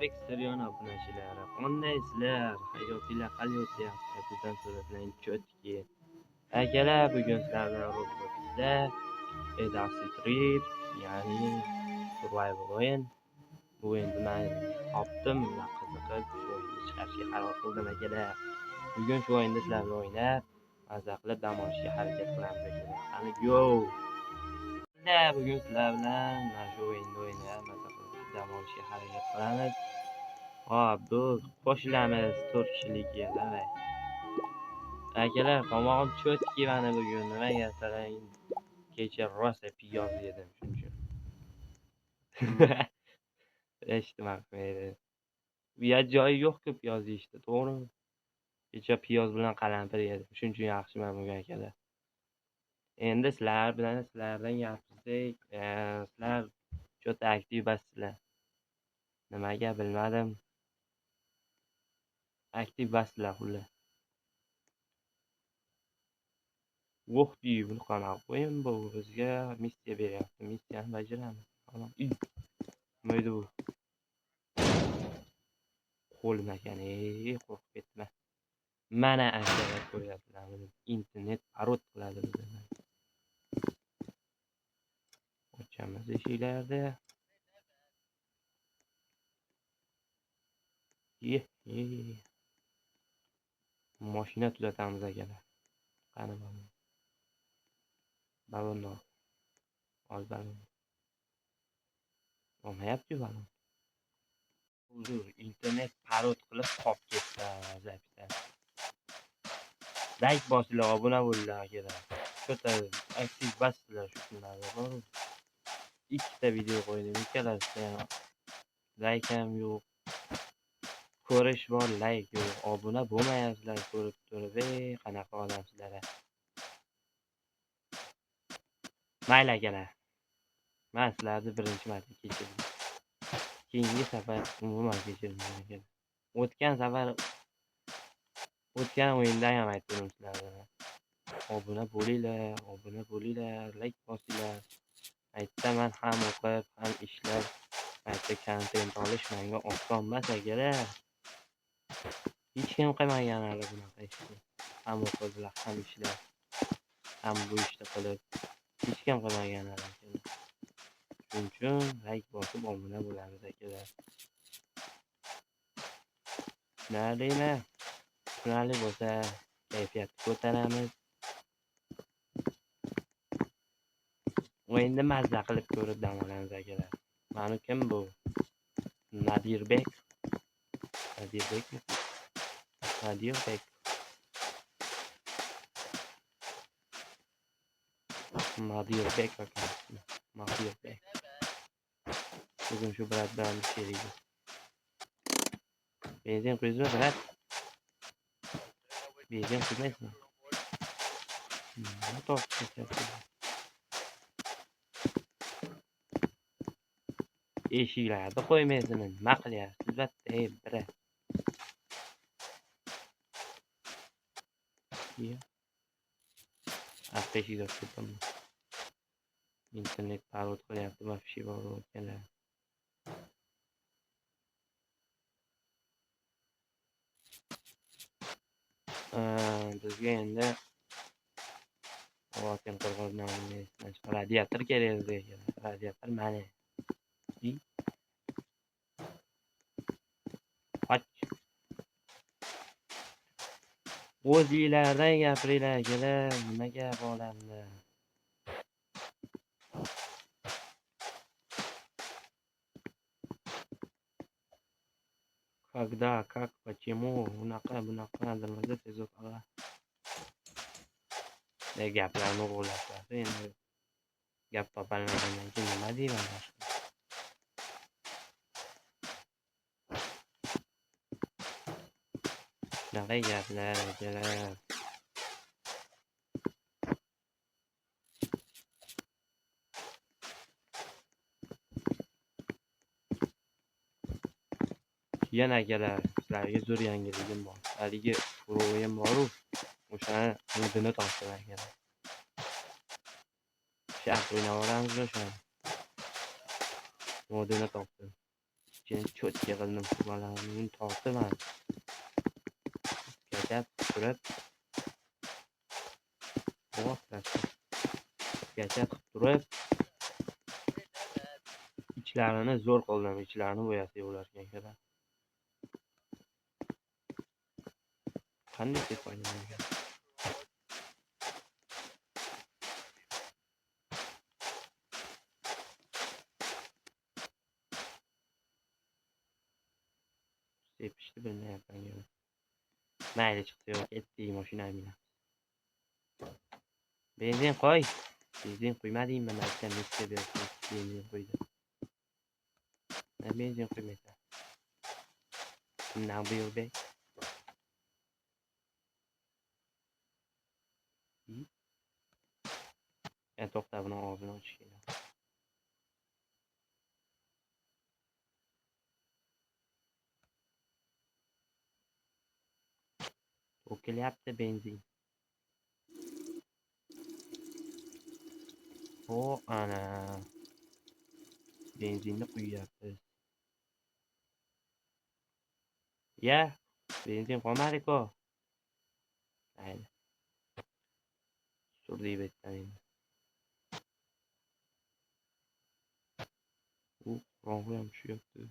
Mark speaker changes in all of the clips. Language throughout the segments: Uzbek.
Speaker 1: Vexterion obunachilari, qandaysizlar? Hayotinglar qanday o'tyapti? Bizdan so'rasang chotki. Akalar, bugun sizlar bilan Robloxda Strip, ya'ni survival o'yin. Bu o'yinni men topdim va qiziqib shu o'yinni chiqarishga qaror qildim akalar. Bugun shu o'yinda sizlar bilan o'ynab, mazza qilib dam olishga harakat qilamiz akalar. Qani go! Bugun sizlar bilan mana shu o'yinni o'ynab, mazza qilib dam olishga harakat qilamiz. Hop, do'st, qo'shilamiz 4 kishilik davay. Akalar, tomog'im chotki mana bugun nimaga qarang. Kecha rosa piyoz yedim shuning uchun. Eshitdim aqmaydi. Bu yer joyi yo'q-ku piyoz yeyishda, to'g'rimi? Kecha piyoz bilan qalampir yedim. Shuning uchun yaxshiman bugun akalar. Endi sizlardan gapirsak, sizlar juda aktiv basizlar. Nimaga bilmadim. Aktiv basizlar xullas. Voh deyib buni qanaqa qo'yim bu bizga missiya beryapti. Missiyani bajaramiz. Nima edi bu? Qo'lim ekan, qo'rqib ketdim. Mana akalar ko'ryapsizlarmi? Internet parod qiladi bizdan. Ochamiz eshiklarni. Mashina tuzatamiz akalar. Qani balon. Balonni ol balon. Olmayapti balon. Uzr, internet parod qilib qolib ketdi zapita. Like bosinglar, obuna bo'linglar akalar. Juda aktiv basizlar shu kunlarda. Ikkita video qo'ydim, ikkalasida like ham yo'q. Ko'rish bor, like yo'q. Obuna bo'lmayapsizlar ko'rib turib. Qanaqa odamsizlar? Mayli akalar. Men sizlarni birinchi marta kechirdim. Keyingi safar umuman kechirmayman akalar. O'tgan o'yinda ham aytdim sizlarga. Obuna bo'linglar, like bosinglar. Aytaman, ham o'qib, ham ishlab, kontent olish menga oson emas akalar. Hech kim qilmagan hali bunaqa ishni. Ham o'qib, ham ishlab, ham bu ishni qilib, hech kim qilmagan hali akalar. Shuning uchun like bosib obuna bo'lamiz akalar. Tushunarli bo'lsa, kayfiyatni ko'taramiz. O'yinni mazza qilib ko'rib dam olamiz akalar. Mani kim bu? Nadirbek aka. Nadirbek. Bugun shu brat bilan sherigi. Benzin quyizmi, brat? Benzin quymaysizmi? Eshiklarni qo'ymaysizmi? Nima qilyapsiz? Brat, eshikni ochdim. Internet parod qilyapti, vafshi bor o'tganlar. Bizga endi Votin qirg'oqdan radiator kerak bizga. Radiator mana. O'zinglardan gapiringlar akalar, nima gap olamda? Когда, как, почему, bunaqa nimaga tezroq gaplarni o'g'irlashadi. Endi gap topolmagandan keyin nima deyman boshqa? Shunaqa gaplar akalar. Yana akalar, sizlarga zo'r yangiligim bor. Haligi Urug'im boru, o'shani hudini topdim aka. Shart o'ynavoramiz o'shani. Modini topdim. Keyin cho'tga qildim shu bolani tortdim ham. Gajab turib, gajab turib, ichlarini zo'r qildim. Ichlarini bo'yasa bo'larkan aka. Qanday deb o'ynagan? Sepishni bilmayapman yana. Mayli chiqdi yo'q, ketdik mashinaga minamiz. Benzin qo'y. Benzin quymadingmi? Men aytgan necha bersin. Benzin qo'ydi. Men benzin quymaysan. Kimdan buyur be? To'xta, buni og'zini ochish kerak. To'kilyapti benzin. O, ana. Benzinni quyyapmiz. Ya, benzin qolmadi-ku. Mayli. Surdik betdan endi. Qorong'u ham tushyapti.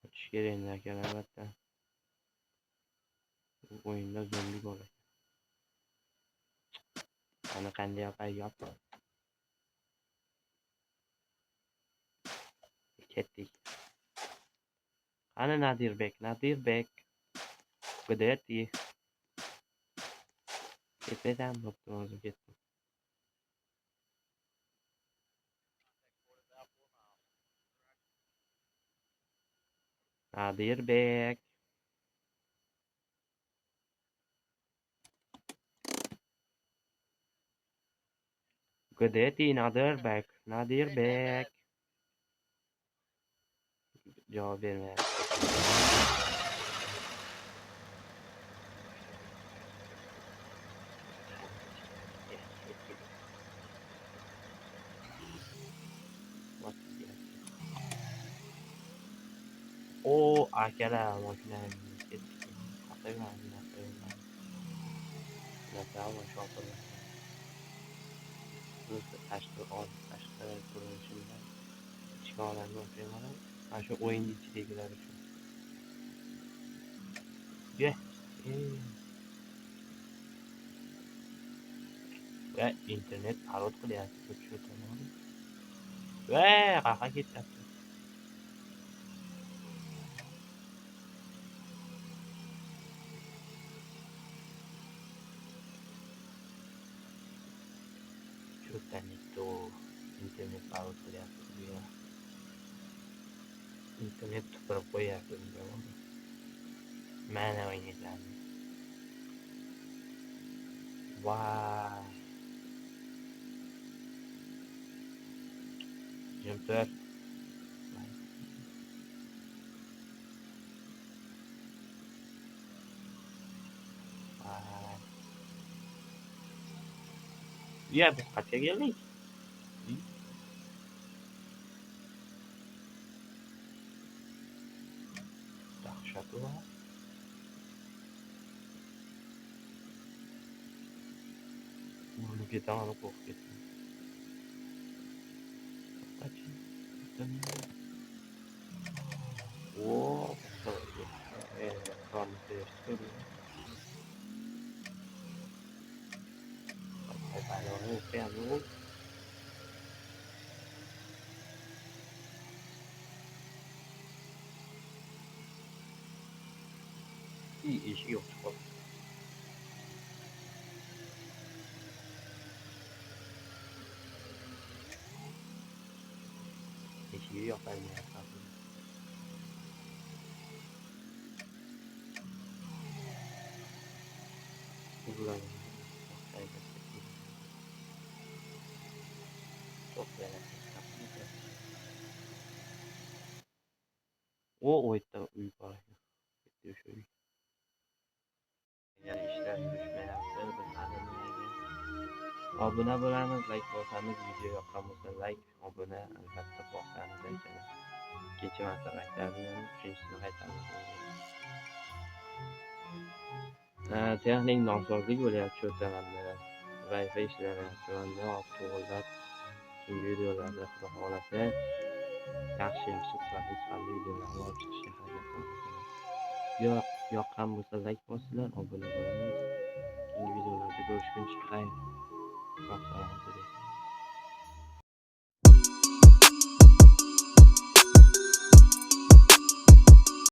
Speaker 1: Ochish kerak endi aka, albatta. Bu o'yinda zombi bor ekan. Ana qanday yoqayapti. Ketdik. Qani Nadirbek, Nadirbek. G'dayati. Ketmaysan, bo'pti, o'zim ketdim. Nadirbek. G'dayati Nadirbek, Nadirbek. Javob bermayapti. O, akalar mashinani ketdik. Qo'yman. Nasıl şoför? Burası tashqi ko'rinishidan ichki olamga o'xshayman. Mana shu o'yinni ichidagilar uchun. Ye. Va internet parod qilyapti shu tomon. Va qaqa ketyapti. Internet parod qilyapti. Internet tupurib qo'yapti. Mana o'ynaysan. Vay. Jumper. Vay. Ya biz qancha keldik? Dahshat va urilib ketaman, qo'rqib ketdim. O, qonni terishdi. Baloni o'qiyapti. Eshik yo'q chiqib. Eshigi yoqmayapti. Ulan. O, o yerda uy bor ekan. Bitta o'sha uy. obuna bo'lamiz, like bosamiz. Video yoqqan bo'lsa like, obuna albatta bosamiz akalar. Ikkinchi marta qaytardim, yana uchinchisini qaytardim. Texnik nosozlik bo'lyapti shu o'taganda. Wi-Fi ishlamayapti. Manda to'g'irlab keyingi videolarda xudo xohlasa yaxshi sifatli videolarni olib chiqishga harakat qilaman. Video yoqqan bo'lsa like bosinglar, obuna bo'lamiz. Keyingi videolarda ko'rishguncha xayr. Sog' salomat.